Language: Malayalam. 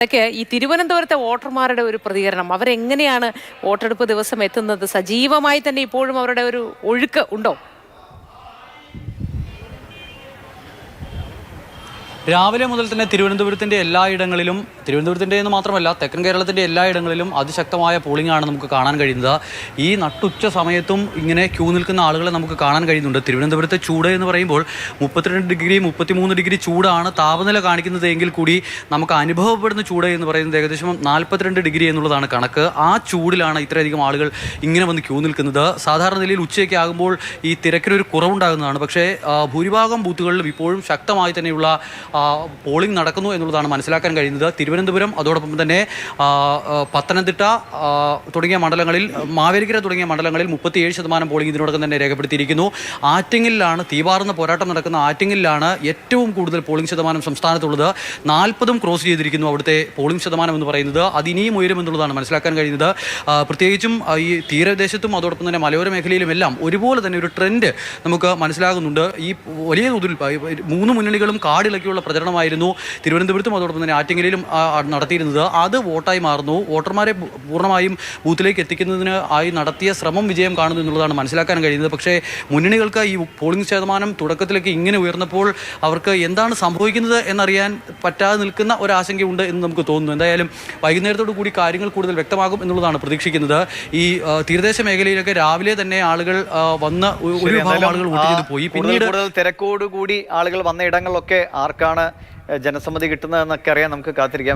ഇതൊക്കെ ഈ തിരുവനന്തപുരത്തെ വോട്ടർമാരുടെ ഒരു പ്രതികരണം, അവരെങ്ങനെയാണ് വോട്ടെടുപ്പ് ദിവസം എത്തുന്നത്? സജീവമായി തന്നെ ഇപ്പോഴും അവരുടെ ഒരു ഒഴുക്ക് ഉണ്ടോ? രാവിലെ മുതൽ തന്നെ തിരുവനന്തപുരത്തിൻ്റെ എല്ലായിടങ്ങളിലും, തിരുവനന്തപുരത്തിൻ്റെ എന്ന് മാത്രമല്ല തെക്കൻ കേരളത്തിൻ്റെ എല്ലായിടങ്ങളിലും അതിശക്തമായ പോളിംഗ് ആണ് നമുക്ക് കാണാൻ കഴിയുന്നത്. ഈ നട്ടുച്ച സമയത്തും ഇങ്ങനെ ക്യൂ നിൽക്കുന്ന ആളുകളെ നമുക്ക് കാണാൻ കഴിയുന്നുണ്ട്. തിരുവനന്തപുരത്തെ ചൂട് എന്ന് പറയുമ്പോൾ 32 ഡിഗ്രി 33 ഡിഗ്രി ചൂടാണ് താപനില കാണിക്കുന്നത് എങ്കിൽ കൂടി നമുക്ക് അനുഭവപ്പെടുന്ന ചൂട് എന്ന് പറയുന്നത് ഏകദേശം 42 ഡിഗ്രി എന്നുള്ളതാണ് കണക്ക്. ആ ചൂടിലാണ് ഇത്രയധികം ആളുകൾ ഇങ്ങനെ വന്ന് ക്യൂ നിൽക്കുന്നത്. സാധാരണ നിലയിൽ ഉച്ചയൊക്കെ ആകുമ്പോൾ ഈ തിരക്കിനൊരു കുറവുണ്ടാകുന്നതാണ്. പക്ഷേ ഭൂരിഭാഗം ബൂത്തുകളിലും ഇപ്പോഴും ശക്തമായി തന്നെയുള്ള പോളിംഗ് നടക്കുന്നു എന്നുള്ളതാണ് മനസ്സിലാക്കാൻ കഴിയുന്നത്. തിരുവനന്തപുരം, അതോടൊപ്പം തന്നെ പത്തനംതിട്ട തുടങ്ങിയ മണ്ഡലങ്ങളിൽ, മാവേലിക്കര തുടങ്ങിയ മണ്ഡലങ്ങളിൽ 37% പോളിംഗ് ഇതിനോടകം തന്നെ രേഖപ്പെടുത്തിയിരിക്കുന്നു. ആറ്റിങ്ങലിലാണ്, തീവാറുന്ന പോരാട്ടം നടക്കുന്ന ആറ്റിങ്ങലിലാണ് ഏറ്റവും കൂടുതൽ പോളിംഗ് ശതമാനം സംസ്ഥാനത്തുള്ളത്. 40 ക്രോസ് ചെയ്തിരിക്കുന്നു അവിടുത്തെ പോളിംഗ് ശതമാനം എന്ന് പറയുന്നത്. അതിനിയും ഉയരുമെന്നുള്ളതാണ് മനസ്സിലാക്കാൻ കഴിയുന്നത്. പ്രത്യേകിച്ചും ഈ തീരദേശത്തും അതോടൊപ്പം തന്നെ മലയോര മേഖലയിലുമെല്ലാം ഒരുപോലെ തന്നെ ഒരു ട്രെൻഡ് നമുക്ക് മനസ്സിലാകുന്നുണ്ട്. ഈ വലിയ തോതിൽ 3 മുന്നണികളും കാടിളക്കിയുള്ള പ്രചരണമായിരുന്നു തിരുവനന്തപുരത്തും അതോടൊപ്പം തന്നെ ആറ്റിങ്ങലിലും നടത്തിയിരുന്നത്. അത് വോട്ടായി മാറുന്നു. വോട്ടർമാരെ പൂർണ്ണമായും ബൂത്തിലേക്ക് എത്തിക്കുന്നതിന് ആയി നടത്തിയ ശ്രമം വിജയം കാണുന്നു എന്നുള്ളതാണ് മനസ്സിലാക്കാൻ കഴിയുന്നത്. പക്ഷേ മുന്നണികൾക്ക് ഈ പോളിംഗ് ശതമാനം തുടക്കത്തിലേക്ക് ഇങ്ങനെ ഉയർന്നപ്പോൾ അവർക്ക് എന്താണ് സംഭവിക്കുന്നത് എന്നറിയാൻ പറ്റാതെ നിൽക്കുന്ന ഒരാശങ്കയുണ്ട് എന്ന് നമുക്ക് തോന്നുന്നു. എന്തായാലും വൈകുന്നേരത്തോടു കൂടി കാര്യങ്ങൾ കൂടുതൽ വ്യക്തമാകും എന്നുള്ളതാണ് പ്രതീക്ഷിക്കുന്നത്. ഈ തീരദേശ മേഖലയിലൊക്കെ രാവിലെ തന്നെ ആളുകൾ വന്ന് ഒരു വിഭാഗം ആളുകൾ വോട്ട് ചെയ്ത് പോയി. പിന്നീട് തിരക്കോടുകൂടി ആളുകൾ വന്ന ഇടങ്ങളിലൊക്കെ ആർക്കാണ് ജനസമ്മതി കിട്ടുന്നതെന്നൊക്കെ അറിയാൻ നമുക്ക് കാത്തിരിക്കാം.